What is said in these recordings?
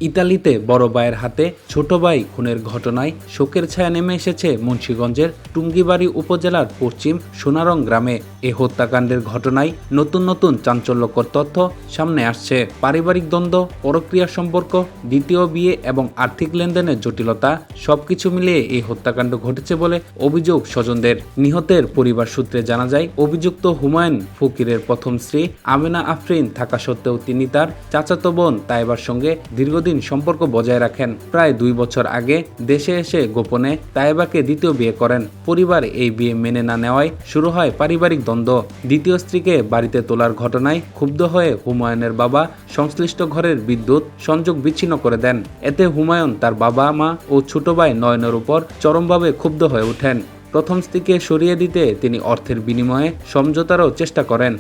ইতালিতে বড় ভাইয়ের হাতে ছোট ভাই খুনের ঘটনায় শোকের ছায়া নেমে এসেছে মুন্সিগঞ্জের টুঙ্গিবাড়ি উপজেলার পশ্চিম সোনারং গ্রামে। এ হত্যাকাণ্ডের ঘটনায় নতুন নতুন চাঞ্চল্যকর তথ্য সামনে আসছে। পারিবারিক দ্বন্দ্ব, পরক্রিয়া সম্পর্ক, দ্বিতীয় বিয়ে এবং আর্থিক লেনদেনের জটিলতা সবকিছু মিলিয়ে এই হত্যাকাণ্ড ঘটেছে বলে অভিযোগ স্বজনদের। নিহতের পরিবার সূত্রে জানা যায়, অভিযুক্ত হুমায়ুন ফকিরের প্রথম স্ত্রী আমেনা আফরিন থাকা সত্ত্বেও তিনি তার চাচাতো বোন তাইবার সঙ্গে দীর্ঘদিন সম্পর্ক বজায় রাখেন। প্রায় 2 বছর আগে দেশে এসে গোপনে তাইবাকে দ্বিতীয় বিয়ে করেন। পরিবার এই বিয়ে মেনে না নেওয়ায় শুরু হয় পারিবারিক দ্বন্দ্ব। দ্বিতীয় স্ত্রীকে বাড়িতে তোলার ঘটনায় ক্ষুব্ধ হয়ে হুমায়ুনের বাবা সংশ্লিষ্ট ঘরের বিদ্যুৎ সংযোগ বিচ্ছিন্ন করে দেন। এতে হুমায়ুন তার বাবা মা ও ছোট ভাই নয়নের উপর চরমভাবে ক্ষুব্ধ হয়ে ওঠেন। প্রথম স্ত্রীকে সরিয়ে দিতে তিনি অর্থের বিনিময়ে সমঝোতারও চেষ্টা করেন।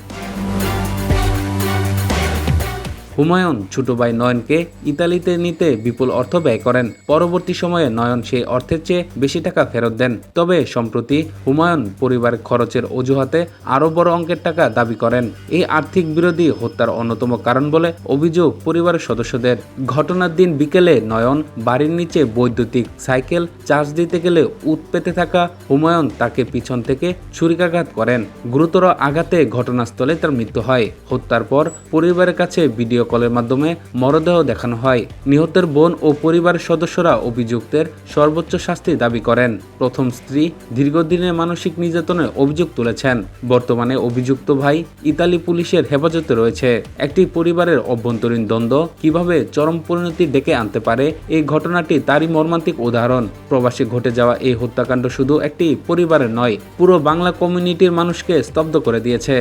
হুমায়ুন ছোট ভাই নয়নকে ইতালিতে নিতে বিপুল অর্থ ব্যয় করেন। পরবর্তী সময়ে নয়ন সেই অর্থের চেয়ে বেশি টাকা ফেরত দেন। তবে সম্প্রতি হুমায়ুন পরিবারের খরচের অজুহাতে আরও বড় অঙ্কের টাকা দাবি করেন। এই আর্থিক বিরোধী হত্যার অন্যতম কারণ বলে অভিযোগ পরিবারের সদস্যদের। ঘটনার দিন বিকেলে নয়ন বাড়ির নিচে বৈদ্যুতিক সাইকেল চার্জ দিতে গেলে উৎ পেতে থাকা হুমায়ুন তাকে পিছন থেকে ছুরিকাঘাত করেন। গুরুতর আঘাতে ঘটনাস্থলে তার মৃত্যু হয়। হত্যার পর পরিবারের কাছে ভিডিও কলের মাধ্যমে মরদেহ দেখানো হয়। নিহতের বোন ও পরিবারের সদস্যরা অভিযুক্তের সর্বোচ্চ শাস্তি দাবি করেন। প্রথম স্ত্রী দীর্ঘদিনের মানসিক নির্যাতনের অভিযোগ তুলেছেন। বর্তমানে অভিযুক্ত ভাই ইতালি পুলিশের হেফাজতে রয়েছে। একটি পরিবারের অভ্যন্তরীণ দ্বন্দ্ব কিভাবে চরম পরিণতি ডেকে আনতে পারে, এই ঘটনাটি তারই মর্মান্তিক উদাহরণ। প্রবাসে ঘটে যাওয়া এই হত্যাকাণ্ড শুধু একটি পরিবারের নয়, পুরো বাংলা কমিউনিটির মানুষকে স্তব্ধ করে দিয়েছে।